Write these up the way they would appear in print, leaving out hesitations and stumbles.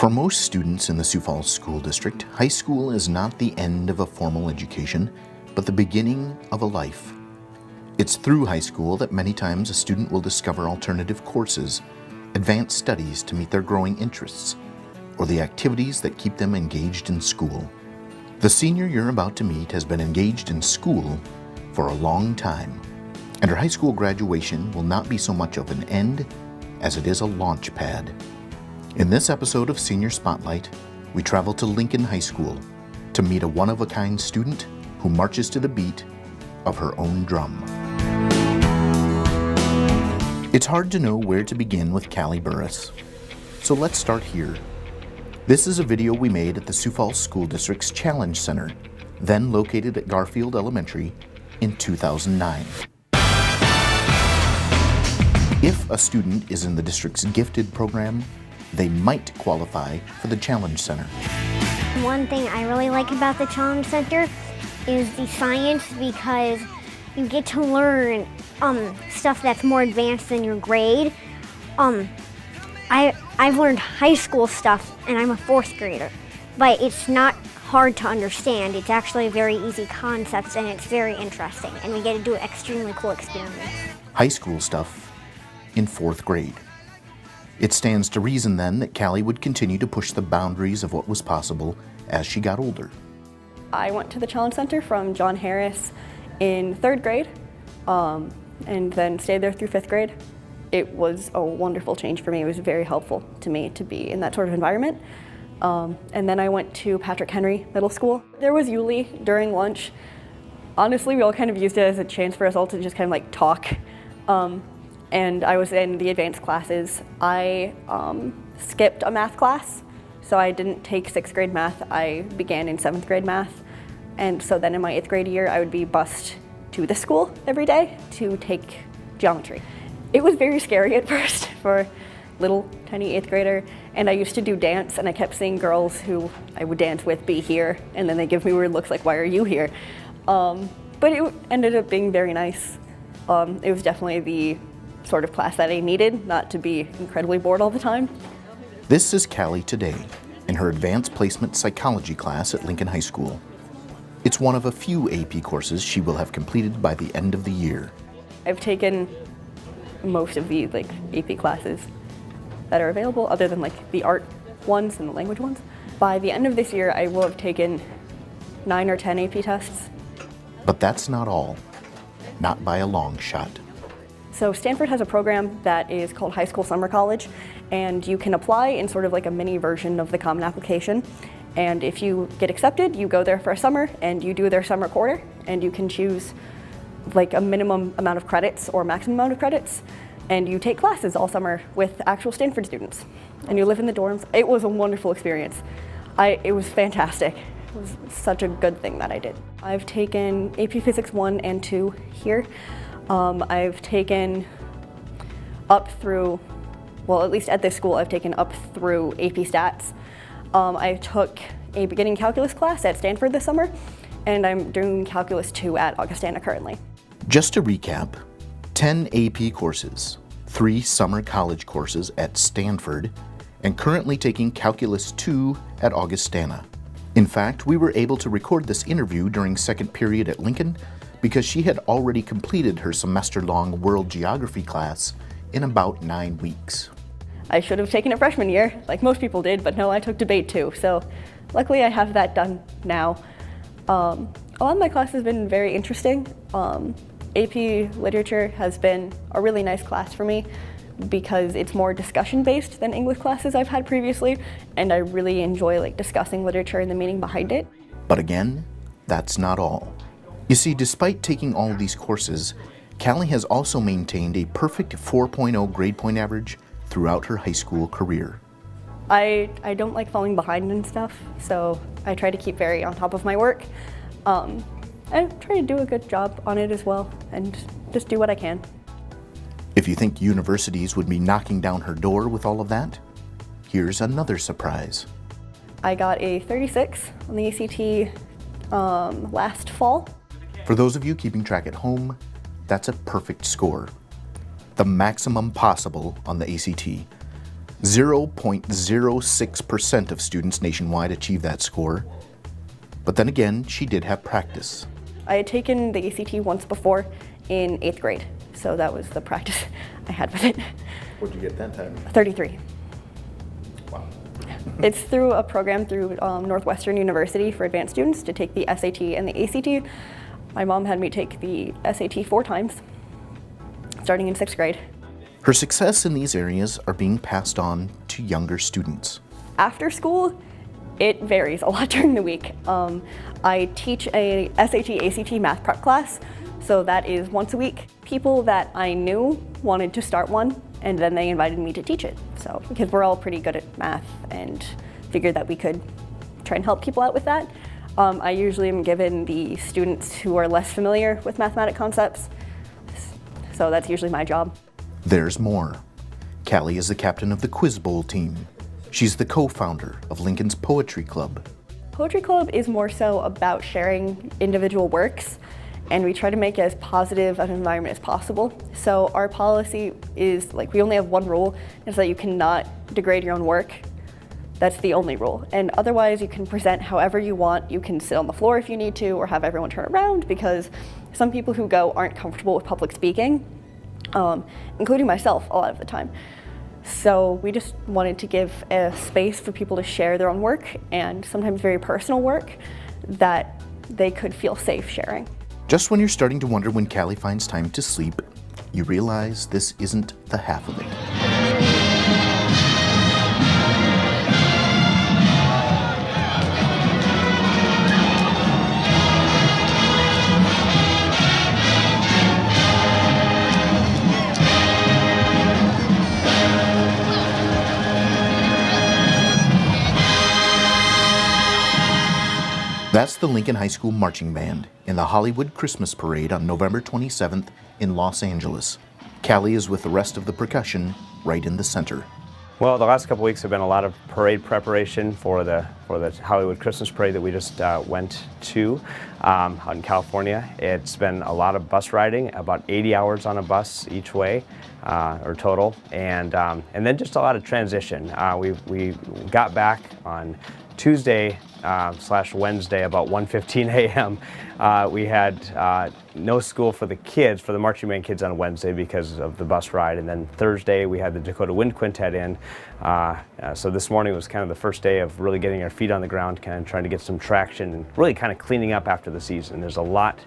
For most students in the Sioux Falls School District, high school is not the end of a formal education, but the beginning of a life. It's through high school that many times a student will discover alternative courses, advanced studies to meet their growing interests, or the activities that keep them engaged in school. The senior you're about to meet has been engaged in school for a long time, and her high school graduation will not be so much of an end as it is a launch pad. In this episode of Senior Spotlight, we travel to Lincoln High School to meet a one-of-a-kind student who marches to the beat of her own drum. It's hard to know where to begin with Callie Burris, so let's start here. This is a video we made at the Sioux Falls School District's Challenge Center, then located at Garfield Elementary, in 2009. If a student is in the district's gifted program, they might qualify for the Challenge Center. One thing I really like about the Challenge Center is the science, because you get to learn stuff that's more advanced than your grade. I've learned high school stuff and I'm a fourth grader, but it's not hard to understand. It's actually a very easy concept and it's very interesting, and we get to do extremely cool experiments. High school stuff in fourth grade. It stands to reason then that Callie would continue to push the boundaries of what was possible as she got older. I went to the Challenge Center from John Harris in third grade and then stayed there through fifth grade. It was a wonderful change for me. It was very helpful to me to be in that sort of environment. And then I went to Patrick Henry Middle School. There was Yuli during lunch. Honestly, we all kind of used it as a chance for us all to just kind of like talk. And I was in the advanced classes. I skipped a math class, so I didn't take sixth grade math. I began in seventh grade math. And so then in my eighth grade year, I would be bused to this school every day to take geometry. It was very scary at first for little tiny eighth grader. And I used to do dance, and I kept seeing girls who I would dance with be here, and then they give me weird looks like, why are you here? But it ended up being very nice. It was definitely the sort of class that I needed, not to be incredibly bored all the time. This is Callie today in her Advanced Placement Psychology class at Lincoln High School. It's one of a few AP courses she will have completed by the end of the year. I've taken most of the AP classes that are available, other than the art ones and the language ones. By the end of this year, I will have taken 9 or 10 AP tests. But that's not all. Not by a long shot. So Stanford has a program that is called High School Summer College, and you can apply in sort of like a mini version of the Common Application. And if you get accepted, you go there for a summer and you do their summer quarter, and you can choose a minimum amount of credits or maximum amount of credits, and you take classes all summer with actual Stanford students, and you live in the dorms. It was a wonderful experience. It was fantastic. It was such a good thing that I did. I've taken AP Physics 1 and 2 here. I've taken up through, well, at least at this school, I've taken up through AP Stats. I took a beginning calculus class at Stanford this summer, and I'm doing Calculus 2 at Augustana currently. Just to recap, 10 AP courses, 3 summer college courses at Stanford, and currently taking Calculus 2 at Augustana. In fact, we were able to record this interview during second period at Lincoln because she had already completed her semester-long world geography class in about 9 weeks. I should have taken it freshman year, like most people did, but no, I took debate too, so luckily I have that done now. A lot of my class has been very interesting. AP Literature has been a really nice class for me because it's more discussion-based than English classes I've had previously, and I really enjoy discussing literature and the meaning behind it. But again, that's not all. You see, despite taking all these courses, Callie has also maintained a perfect 4.0 grade point average throughout her high school career. I don't like falling behind and stuff, so I try to keep very on top of my work. I try to do a good job on it as well, and just do what I can. If you think universities would be knocking down her door with all of that, here's another surprise. I got a 36 on the ACT last fall. For those of you keeping track at home, that's a perfect score. The maximum possible on the ACT. 0.06% of students nationwide achieve that score. But then again, she did have practice. I had taken the ACT once before in 8th grade, so that was the practice I had with it. What'd you get that time? 33. Wow. It's through a program through Northwestern University for advanced students to take the SAT and the ACT. My mom had me take the SAT 4 times, starting in 6th grade. Her success in these areas are being passed on to younger students. After school, it varies a lot during the week. I teach a SAT, ACT math prep class, so that is once a week. People that I knew wanted to start one, and then they invited me to teach it. So, because we're all pretty good at math and figured that we could try and help people out with that. I usually am given the students who are less familiar with mathematic concepts, so that's usually my job. There's more. Callie is the captain of the Quiz Bowl team. She's the co-founder of Lincoln's Poetry Club. Poetry Club is more so about sharing individual works, and we try to make as positive an environment as possible. So our policy is, we only have one rule, is that you cannot degrade your own work. That's the only rule. And otherwise you can present however you want. You can sit on the floor if you need to, or have everyone turn around, because some people who go aren't comfortable with public speaking, including myself a lot of the time. So we just wanted to give a space for people to share their own work, and sometimes very personal work, that they could feel safe sharing. Just when you're starting to wonder when Callie finds time to sleep, you realize this isn't the half of it. That's the Lincoln High School Marching Band in the Hollywood Christmas Parade on November 27th in Los Angeles. Callie is with the rest of the percussion right in the center. Well, the last couple weeks have been a lot of parade preparation for the Hollywood Christmas Parade that we just went to out in California. It's been a lot of bus riding, about 80 hours on a bus each way, or total, and then just a lot of transition. We got back on Tuesday / Wednesday about 1:15 a.m. We had no school for the kids, for the marching band kids on Wednesday because of the bus ride, and then Thursday we had the Dakota Wind Quintet in. So this morning was kind of the first day of really getting our feet on the ground, kind of trying to get some traction and really kind of cleaning up after the season. There's a lot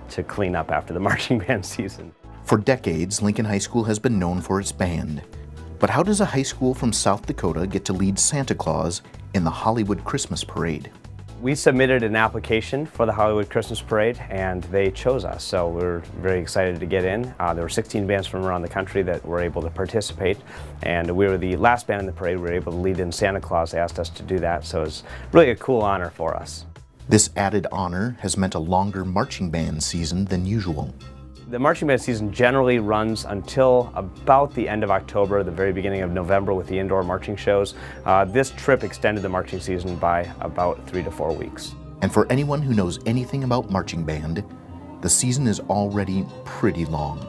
to clean up after the marching band season. For decades, Lincoln High School has been known for its band. But how does a high school from South Dakota get to lead Santa Claus in the Hollywood Christmas Parade? We submitted an application for the Hollywood Christmas Parade, and they chose us, so we're very excited to get in. There were 16 bands from around the country that were able to participate, and we were the last band in the parade. We were able to lead in Santa Claus. They asked us to do that, so it's really a cool honor for us. This added honor has meant a longer marching band season than usual. The marching band season generally runs until about the end of October, the very beginning of November with the indoor marching shows. This trip extended the marching season by about 3 to 4 weeks. And for anyone who knows anything about marching band, the season is already pretty long.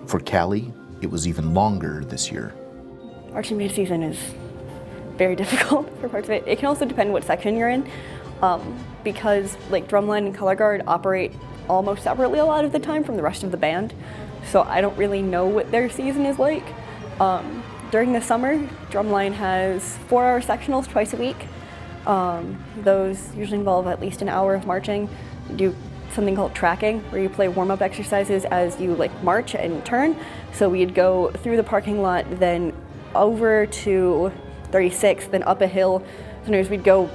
For Callie, it was even longer this year. Marching band season is very difficult for parts of it. It can also depend what section you're in, because drumline and color guard operate almost separately a lot of the time from the rest of the band, so I don't really know what their season is like. During the summer, drumline has 4-hour sectionals twice a week. Those usually involve at least an hour of marching. We do something called tracking, where you play warm-up exercises as you march and turn. So we'd go through the parking lot, then over to 36, then up a hill. Sometimes we'd go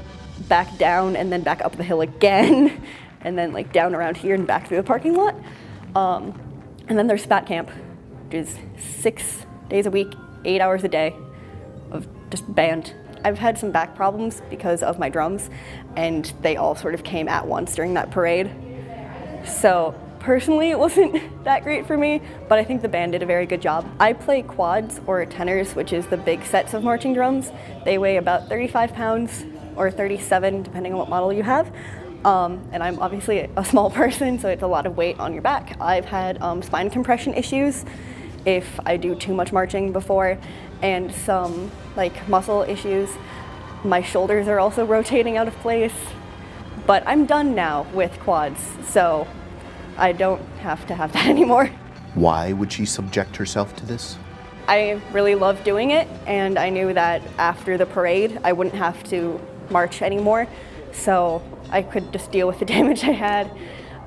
back down and then back up the hill again. And then down around here and back through the parking lot. And then there's Spat Camp, which is 6 days a week, 8 hours a day of just band. I've had some back problems because of my drums, and they all sort of came at once during that parade. So personally, it wasn't that great for me, but I think the band did a very good job. I play quads or tenors, which is the big sets of marching drums. They weigh about 35 pounds or 37, depending on what model you have. And I'm obviously a small person, so it's a lot of weight on your back. I've had spine compression issues if I do too much marching before, and some like muscle issues. My shoulders are also rotating out of place, but I'm done now with quads, so I don't have to have that anymore. Why would she subject herself to this? I really loved doing it, and I knew that after the parade I wouldn't have to march anymore, so I could just deal with the damage I had.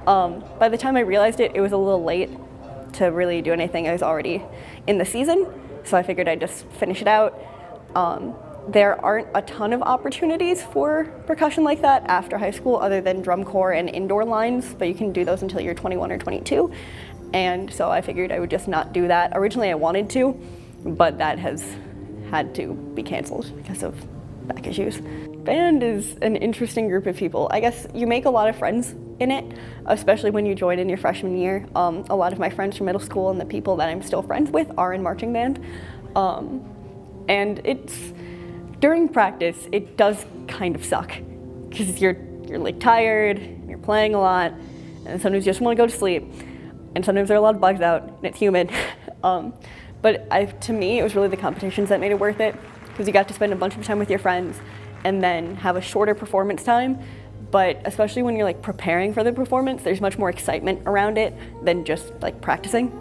By the time I realized it, it was a little late to really do anything. I was already in the season, so I figured I'd just finish it out. There aren't a ton of opportunities for percussion like that after high school other than drum corps and indoor lines, but you can do those until you're 21 or 22. And so I figured I would just not do that. Originally I wanted to, but that has had to be canceled because of back issues. Band is an interesting group of people. I guess you make a lot of friends in it, especially when you join in your freshman year. A lot of my friends from middle school and the people that I'm still friends with are in marching band. And it's, during practice, it does kind of suck because you're like tired, you're playing a lot, and sometimes you just want to go to sleep. And sometimes there are a lot of bugs out and it's humid. But to me, it was really the competitions that made it worth it, because you got to spend a bunch of time with your friends and then have a shorter performance time. But especially when you're like preparing for the performance, there's much more excitement around it than just like practicing.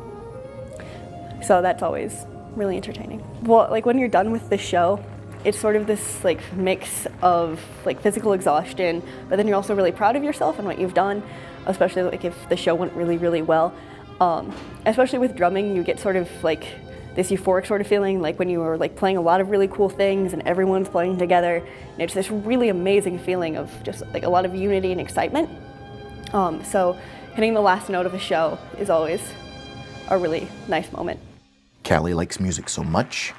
So that's always really entertaining. Well, like when you're done with the show, it's sort of this like mix of like physical exhaustion, but then you're also really proud of yourself and what you've done, especially like if the show went really, really well. Especially with drumming, you get sort of like this euphoric sort of feeling, like when you were like playing a lot of really cool things and everyone's playing together. And it's this really amazing feeling of just like a lot of unity and excitement. So hitting the last note of a show is always a really nice moment. Callie likes music so much,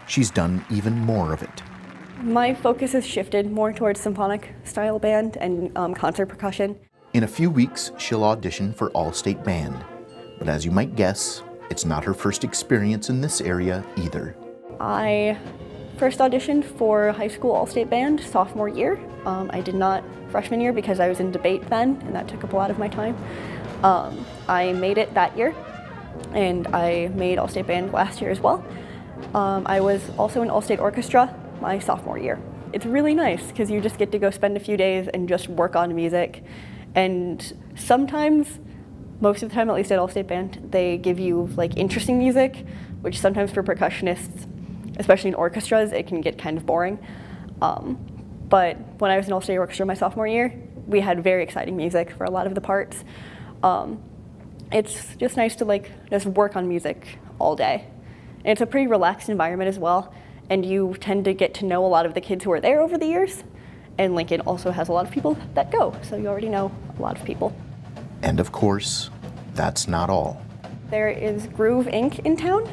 she's done even more of it. My focus has shifted more towards symphonic style band and concert percussion. In a few weeks, she'll audition for All-State Band. But as you might guess, it's not her first experience in this area either. I first auditioned for high school All-State Band sophomore year. I did not freshman year because I was in debate then, and that took up a lot of my time. I made it that year, and I made All-State Band last year as well. I was also in All-State Orchestra my sophomore year. It's really nice because you just get to go spend a few days and just work on music. And sometimes, most of the time, at least at All-State Band, they give you like interesting music, which sometimes for percussionists, especially in orchestras, it can get kind of boring. But when I was in All-State Orchestra my sophomore year, we had very exciting music for a lot of the parts. It's just nice to like just work on music all day. And it's a pretty relaxed environment as well, and you tend to get to know a lot of the kids who are there over the years. And Lincoln also has a lot of people that go, so you already know a lot of people. And of course, that's not all. There is Groove Inc. in town,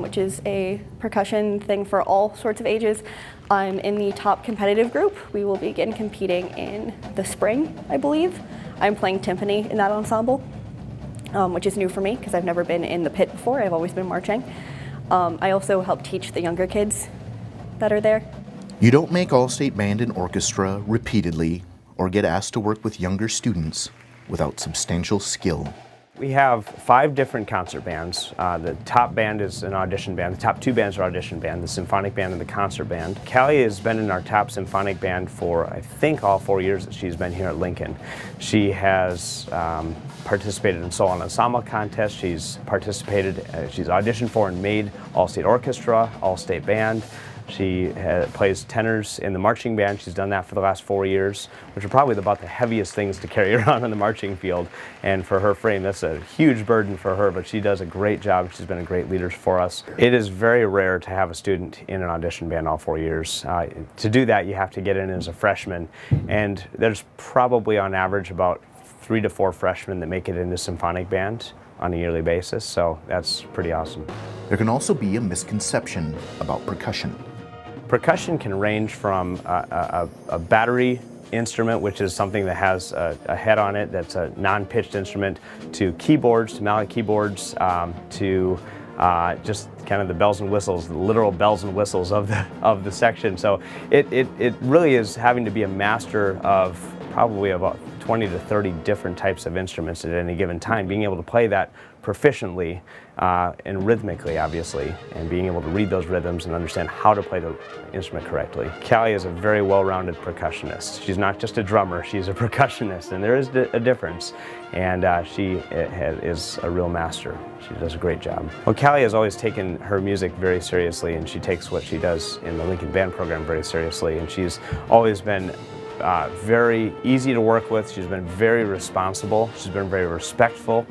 which is a percussion thing for all sorts of ages. I'm in the top competitive group. We will begin competing in the spring, I believe. I'm playing timpani in that ensemble, which is new for me because I've never been in the pit before. I've always been marching. I also help teach the younger kids that are there. You don't make All-State Band and Orchestra repeatedly or get asked to work with younger students without substantial skill. We have 5 different concert bands. The top band is an audition band. The top 2 bands are audition band, the symphonic band and the concert band. Callie has been in our top symphonic band for, I think, all 4 years that she's been here at Lincoln. She has participated in solo ensemble contests. She's participated, she's auditioned for and made All-State Orchestra, All-State Band. She plays tenors in the marching band. She's done that for the last 4 years, which are probably about the heaviest things to carry around in the marching field. And for her frame, that's a huge burden for her, but she does a great job. She's been a great leader for us. It is very rare to have a student in an audition band all 4 years. To do that, you have to get in as a freshman, and there's probably on average about 3 to 4 freshmen that make it into symphonic band on a yearly basis, so that's pretty awesome. There can also be a misconception about percussion. Percussion can range from a battery instrument, which is something that has a head on it that's a non-pitched instrument, to keyboards, to mallet keyboards, to just kind of the bells and whistles, the literal bells and whistles of the section. So it really is having to be a master of probably about 20 to 30 different types of instruments at any given time, being able to play that proficiently and rhythmically, obviously, and being able to read those rhythms and understand how to play the instrument correctly. Callie is a very well-rounded percussionist. She's not just a drummer, she's a percussionist, and there is a difference, and she is a real master. She does a great job. Well, Callie has always taken her music very seriously, and she takes what she does in the Lincoln Band program very seriously, and she's always been very easy to work with. She's been very responsible. She's been very respectful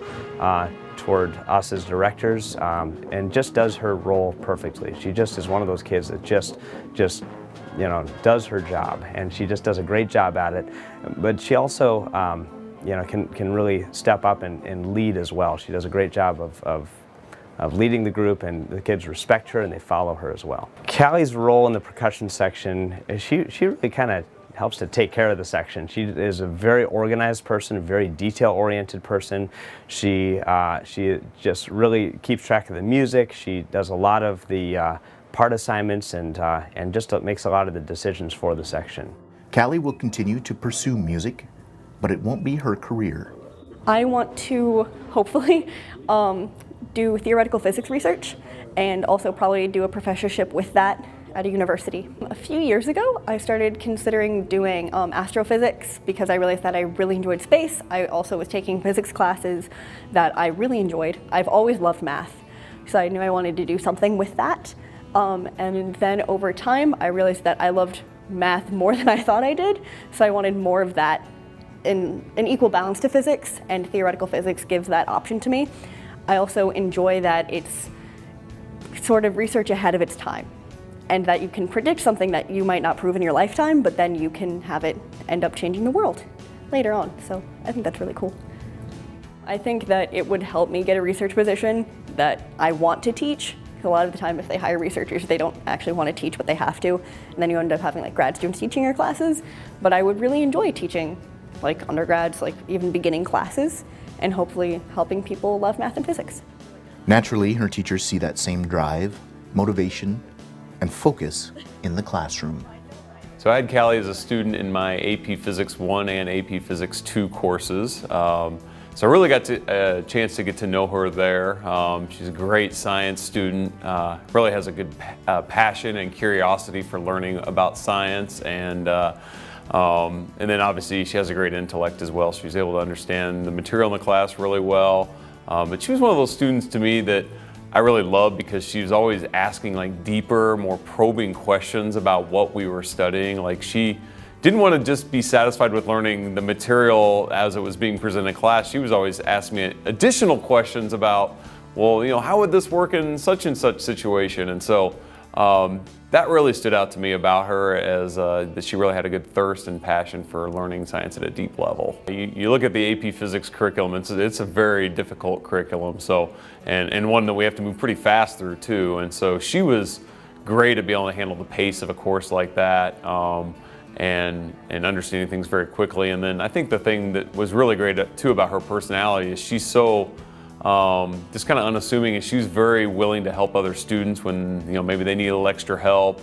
toward us as directors, and just does her role perfectly. She just is one of those kids that just you know, does her job, and she just does a great job at it. But she also you know, can really step up and lead as well. She does a great job of leading the group, and the kids respect her and they follow her as well. Callie's role in the percussion section is she really kind of helps to take care of the section. She is a very organized person, a very detail-oriented person. She just really keeps track of the music. She does a lot of the part assignments and just makes a lot of the decisions for the section. Callie will continue to pursue music, but it won't be her career. I want to hopefully do theoretical physics research and also probably do a professorship with that at a university. A few years ago, I started considering doing astrophysics because I realized that I really enjoyed space. I also was taking physics classes that I really enjoyed. I've always loved math, so I knew I wanted to do something with that. And then over time, I realized that I loved math more than I thought I did, so I wanted more of that in an equal balance to physics, and theoretical physics gives that option to me. I also enjoy that it's sort of research ahead of its time, and that you can predict something that you might not prove in your lifetime, but then you can have it end up changing the world later on. So I think that's really cool. I think that it would help me get a research position that I want to teach. A lot of the time if they hire researchers, they don't actually want to teach, but they have to. And then you end up having like grad students teaching your classes. But I would really enjoy teaching like undergrads, like even beginning classes, and hopefully helping people love math and physics. Naturally, her teachers see that same drive, motivation, and focus in the classroom. So I had Callie as a student in my AP Physics 1 and AP Physics 2 courses. So I really got a chance to get to know her there. She's a great science student, really has a good passion and curiosity for learning about science, and then obviously she has a great intellect as well. She's able to understand the material in the class really well. But she was one of those students to me that I really loved because she was always asking like deeper, more probing questions about what we were studying. Like she didn't want to just be satisfied with learning the material as it was being presented in class. She was always asking me additional questions about, well, you know, how would this work in such and such situation? And so that really stood out to me about her, as that she really had a good thirst and passion for learning science at a deep level. You look at the AP Physics curriculum, it's a very difficult curriculum, so and one that we have to move pretty fast through too. And so she was great at being able to handle the pace of a course like that, and understanding things very quickly. And then I think the thing that was really great too about her personality is she's so just kind of unassuming, and she's very willing to help other students when, you know, maybe they need a little extra help.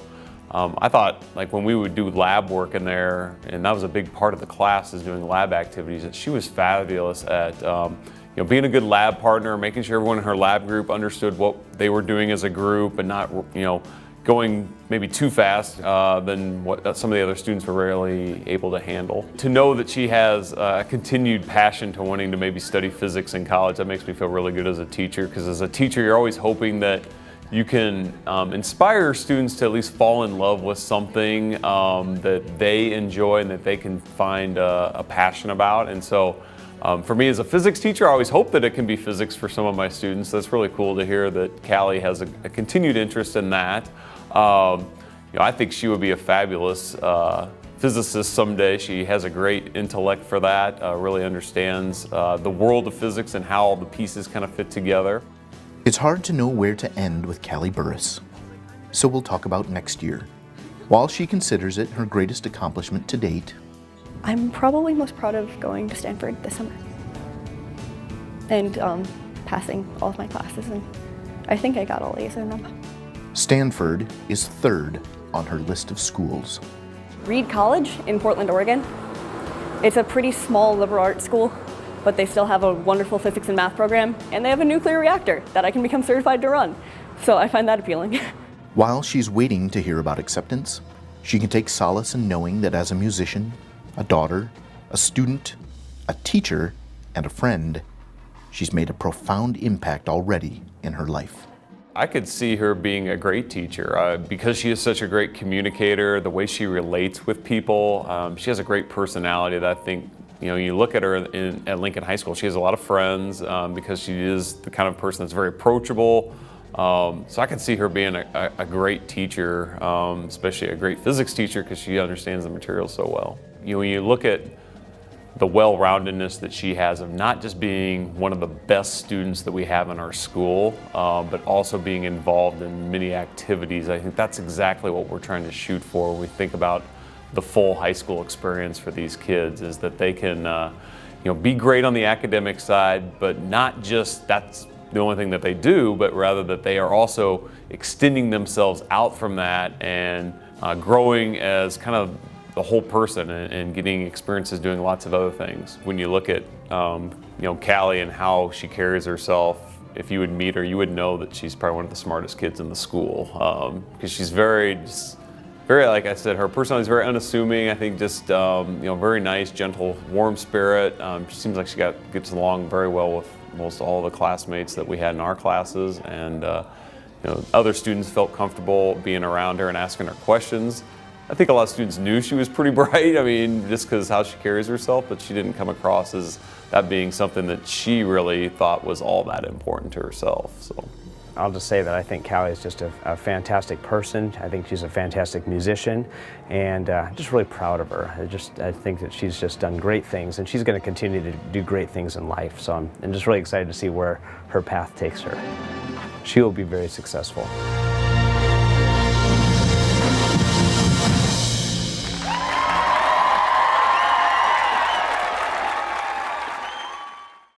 I thought, like, when we would do lab work in there, and that was a big part of the class, is doing lab activities, that she was fabulous at you know, being a good lab partner, making sure everyone in her lab group understood what they were doing as a group, and not, you know, going maybe too fast than what some of the other students were rarely able to handle. To know that she has a continued passion to wanting to maybe study physics in college, that makes me feel really good as a teacher, because as a teacher you're always hoping that you can inspire students to at least fall in love with something that they enjoy and that they can find a passion about. And so for me as a physics teacher, I always hope that it can be physics for some of my students. That's really cool to hear that Callie has a continued interest in that. You know, I think she would be a fabulous physicist someday. She has a great intellect for that, really understands the world of physics and how all the pieces kind of fit together. It's hard to know where to end with Callie Burris, so we'll talk about next year. While she considers it her greatest accomplishment to date, I'm probably most proud of going to Stanford this summer and passing all of my classes, and I think I got all A's in them. Stanford is third on her list of schools. Reed College in Portland, Oregon. It's a pretty small liberal arts school, but they still have a wonderful physics and math program, and they have a nuclear reactor that I can become certified to run. So I find that appealing. While she's waiting to hear about acceptance, she can take solace in knowing that as a musician, a daughter, a student, a teacher, and a friend, she's made a profound impact already in her life. I could see her being a great teacher because she is such a great communicator, the way she relates with people. She has a great personality that I think, you look at her at Lincoln High School, she has a lot of friends because she is the kind of person that's very approachable. So I can see her being a great teacher, especially a great physics teacher because she understands the material so well. When you look at the well-roundedness that she has of not just being one of the best students that we have in our school, but also being involved in many activities. I think that's exactly what we're trying to shoot for when we think about the full high school experience for these kids, is that they can be great on the academic side, but not just that's the only thing that they do, but rather that they are also extending themselves out from that and growing as kind of the whole person and getting experiences doing lots of other things. When you look at Callie and how she carries herself, if you would meet her, you would know that she's probably one of the smartest kids in the school because she's very, like I said, her personality is very unassuming. I think just very nice, gentle, warm spirit. She seems like she gets along very well with most all the classmates that we had in our classes, and other students felt comfortable being around her and asking her questions. I think a lot of students knew she was pretty bright, just because how she carries herself, but she didn't come across as that being something that she really thought was all that important to herself. So I'll just say that I think Callie is just a fantastic person. I think she's a fantastic musician, and just really proud of her. I think that she's just done great things, and she's going to continue to do great things in life. So I'm just really excited to see where her path takes her. She will be very successful.